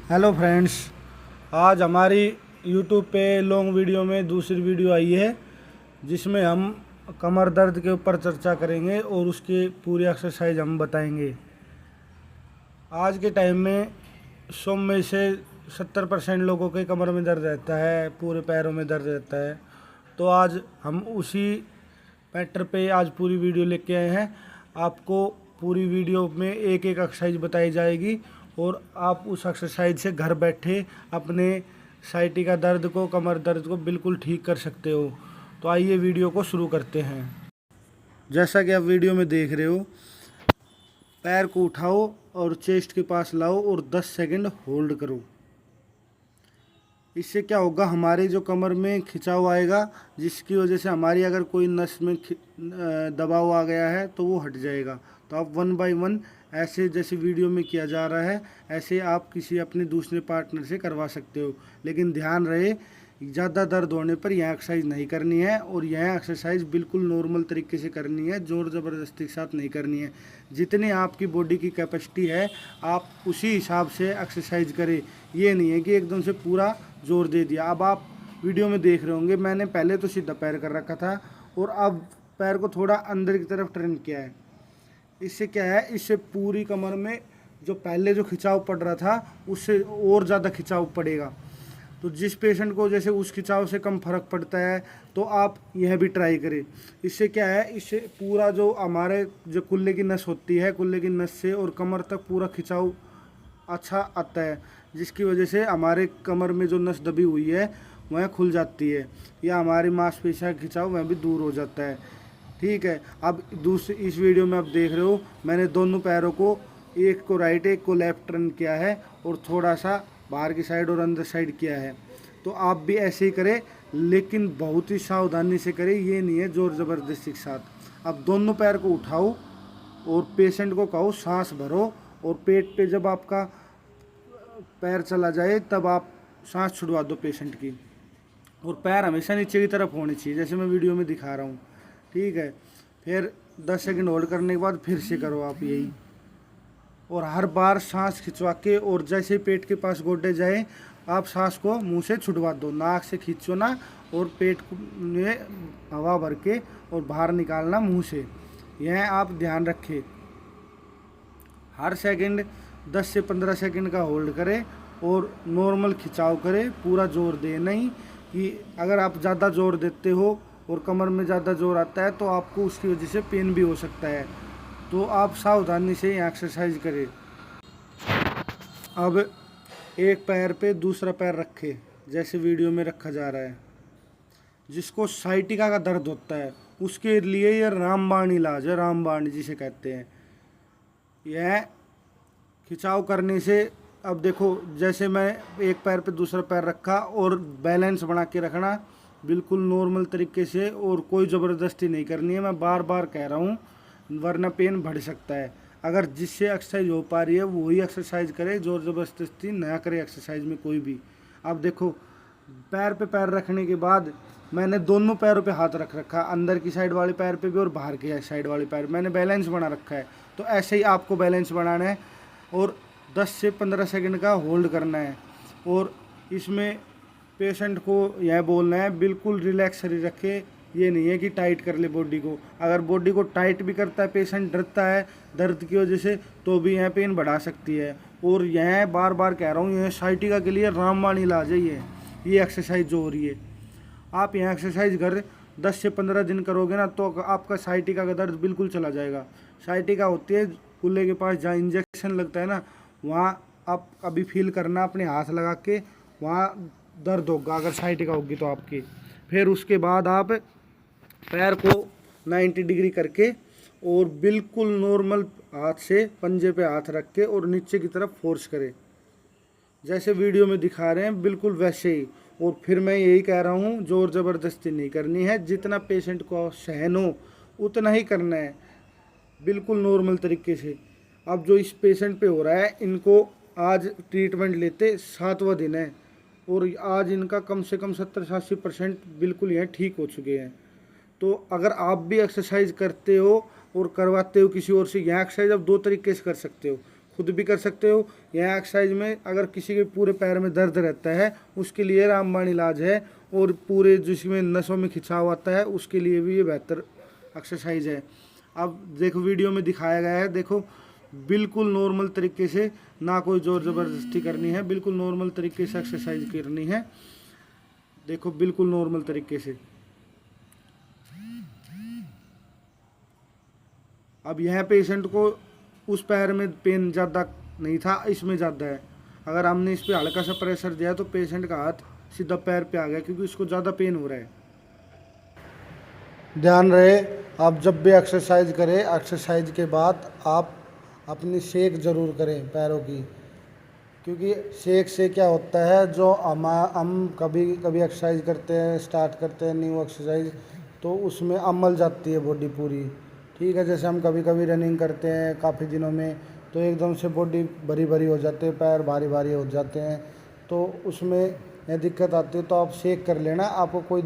Hello friends, आज हमारी YouTube पे लॉन्ग वीडियो में दूसरी वीडियो आई है जिसमें हम कमर दर्द के ऊपर चर्चा करेंगे और उसकी पूरी एक्सरसाइज हम बताएंगे। आज के टाइम में 100 में से 70% लोगों के कमर में दर्द रहता है, पूरे पैरों में दर्द रहता है। तो आज हम उसी मैटर पे आज पूरी वीडियो लेके आए हैं। आपको पूरी वीडियो में एक एक एक्सरसाइज बताई जाएगी और आप उस एक्सरसाइज से घर बैठे अपने साइटिका दर्द को, कमर दर्द को बिल्कुल ठीक कर सकते हो। तो आइए वीडियो को शुरू करते हैं। जैसा कि आप वीडियो में देख रहे हो, पैर को उठाओ और चेस्ट के पास लाओ और 10 सेकंड होल्ड करो। इससे क्या होगा, हमारे जो कमर में खिंचाव आएगा, जिसकी वजह से हमारी अगर कोई नस में दबाव आ गया है तो वो हट जाएगा। तो आप 1 बाय 1 ऐसे जैसे वीडियो में किया जा रहा है ऐसे आप किसी अपने दूसरे पार्टनर से करवा सकते हो। लेकिन ध्यान रहे, ज़्यादा दर्द होने पर यह एक्सरसाइज नहीं करनी है और यह एक्सरसाइज बिल्कुल नॉर्मल तरीके से करनी है, ज़ोर ज़बरदस्ती के साथ नहीं करनी है। जितनी आपकी बॉडी की कैपेसिटी है आप उसी हिसाब से एक्सरसाइज करें। ये नहीं है कि एकदम से पूरा जोर दे दिया। अब आप वीडियो में देख रहे होंगे, मैंने पहले तो सीधा पैर कर रखा था और अब पैर को थोड़ा अंदर की तरफ टर्न किया है। इससे क्या है, इससे पूरी कमर में जो पहले जो खिंचाव पड़ रहा था उससे और ज़्यादा खिंचाव पड़ेगा। तो जिस पेशेंट को जैसे उस खिंचाव से कम फर्क पड़ता है तो आप यह भी ट्राई करें। इससे क्या है, इससे पूरा जो हमारे जो कुल्ले की नस होती है, कुल्ले की नस से और कमर तक पूरा खिंचाव अच्छा आता है, जिसकी वजह से हमारे कमर में जो नस दबी हुई है वह खुल जाती है या हमारी मांसपेशियां खिंचाव वह भी दूर हो जाता है। ठीक है। अब दूसरी इस वीडियो में आप देख रहे हो, मैंने दोनों पैरों को, एक को राइट एक को लेफ्ट टर्न किया है और थोड़ा सा बाहर की साइड और अंदर साइड किया है। तो आप भी ऐसे ही करें, लेकिन बहुत ही सावधानी से करें, ये नहीं है ज़ोर ज़बरदस्ती के साथ। अब दोनों पैर को उठाओ और पेशेंट को कहो सांस भरो और पेट पे जब आपका पैर चला जाए तब आप सांस छुड़वा दो पेशेंट की। और पैर हमेशा नीचे की तरफ होने चाहिए जैसे मैं वीडियो में दिखा रहा हूँ। ठीक है। फिर 10 सेकंड होल्ड करने के बाद फिर से करो आप यही, और हर बार सांस खिंचवा के, और जैसे ही पेट के पास गोडे जाए आप सांस को मुंह से छुड़वा दो, नाक से खींचो ना, और पेट में हवा भर के और बाहर निकालना मुंह से। यह आप ध्यान रखें। हर सेकंड 10 से 15 सेकंड का होल्ड करें और नॉर्मल खिंचाव करें, पूरा जोर दे नहीं। कि अगर आप ज़्यादा जोर देते हो और कमर में ज़्यादा जोर आता है तो आपको उसकी वजह से पेन भी हो सकता है। तो आप सावधानी से एक्सरसाइज करें। अब एक पैर पे दूसरा पैर रखे जैसे वीडियो में रखा जा रहा है। जिसको साइटिका का दर्द होता है उसके लिए यह रामबाण इलाज है, रामबाण जिसे कहते हैं। यह खिंचाव करने से, अब देखो जैसे मैं एक पैर पे दूसरा पैर रखा और बैलेंस बना के रखना बिल्कुल नॉर्मल तरीके से, और कोई ज़बरदस्ती नहीं करनी है। मैं बार बार कह रहा हूँ, वरना पेन बढ़ सकता है। अगर जिससे एक्सरसाइज हो पा रही है वही एक्सरसाइज करे, ज़ोर ज़बरदस्ती ना करे एक्सरसाइज में कोई भी। अब देखो, पैर पे पैर रखने के बाद मैंने दोनों पैरों पे हाथ रख रखा, अंदर की साइड वाले पैर पे भी और बाहर की साइड वाले पैर, मैंने बैलेंस बना रखा है। तो ऐसे ही आपको बैलेंस बनाना है और 10 से 15 सेकंड का होल्ड करना है। और इसमें पेशेंट को यह बोलना है बिल्कुल रिलैक्स शरीर रखे, ये नहीं है कि टाइट कर ले बॉडी को। अगर बॉडी को टाइट भी करता है पेशेंट, डरता है दर्द की वजह से, तो भी यह पेन बढ़ा सकती है। और यह बार बार कह रहा हूँ, यह साइटिका के लिए रामबाण इलाज है। ये एक्सरसाइज जो हो रही है, आप यह एक्सरसाइज घर 10 से 15 दिन करोगे ना तो आपका साइटिका का दर्द बिल्कुल चला जाएगा। साइटिका होती है कुल्ले के पास जहाँ इंजेक्शन लगता है ना, वहाँ आप अभी फील करना, अपने हाथ लगा के वहाँ दर्द होगा अगर साइटिका होगी तो आपकी। फिर उसके बाद आप पैर को 90 डिग्री करके और बिल्कुल नॉर्मल हाथ से पंजे पे हाथ रख के और नीचे की तरफ फोर्स करें जैसे वीडियो में दिखा रहे हैं, बिल्कुल वैसे ही। और फिर मैं यही कह रहा हूँ, ज़ोर ज़बरदस्ती नहीं करनी है, जितना पेशेंट को सहन हो उतना ही करना है, बिल्कुल नॉर्मल तरीके से। अब जो इस पेशेंट पे हो रहा है, इनको आज ट्रीटमेंट लेते 7वां दिन है और आज इनका कम से कम 70 से 80% बिल्कुल यहाँ ठीक हो चुके हैं। तो अगर आप भी एक्सरसाइज करते हो और करवाते हो किसी और से, यह एक्सरसाइज आप 2 तरीके से कर सकते हो। खुद भी कर सकते हो। यह एक्सरसाइज में अगर किसी के पूरे पैर में दर्द रहता है उसके लिए रामबाण इलाज है, और पूरे जिसमें नसों में खिंचाव आता है उसके लिए भी ये बेहतर एक्सरसाइज है। अब देखो वीडियो में दिखाया गया है, देखो बिल्कुल नॉर्मल तरीके से, ना कोई जोर ज़बरदस्ती करनी है, बिल्कुल नॉर्मल तरीके से एक्सरसाइज करनी है। देखो बिल्कुल नॉर्मल तरीके से। अब यह पेशेंट को उस पैर में पेन ज़्यादा नहीं था, इसमें ज़्यादा है। अगर हमने इस पर हल्का सा प्रेशर दिया तो पेशेंट का हाथ सीधा पैर पे आ गया, क्योंकि इसको ज़्यादा पेन हो रहा है। ध्यान रहे, आप जब भी एक्सरसाइज करें, एक्सरसाइज के बाद आप अपनी शेक ज़रूर करें पैरों की, क्योंकि शेक से क्या होता है, जो हम कभी कभी एक्सरसाइज करते हैं, स्टार्ट करते हैं न्यू एक्सरसाइज, तो उसमें अमल जाती है बॉडी पूरी। ठीक है, जैसे हम कभी कभी रनिंग करते हैं काफ़ी दिनों में, तो एकदम से बॉडी भरी भरी हो जाती है, पैर भारी भारी हो जाते हैं, तो उसमें दिक्कत आती है। तो आप शेक कर लेना, आपको कोई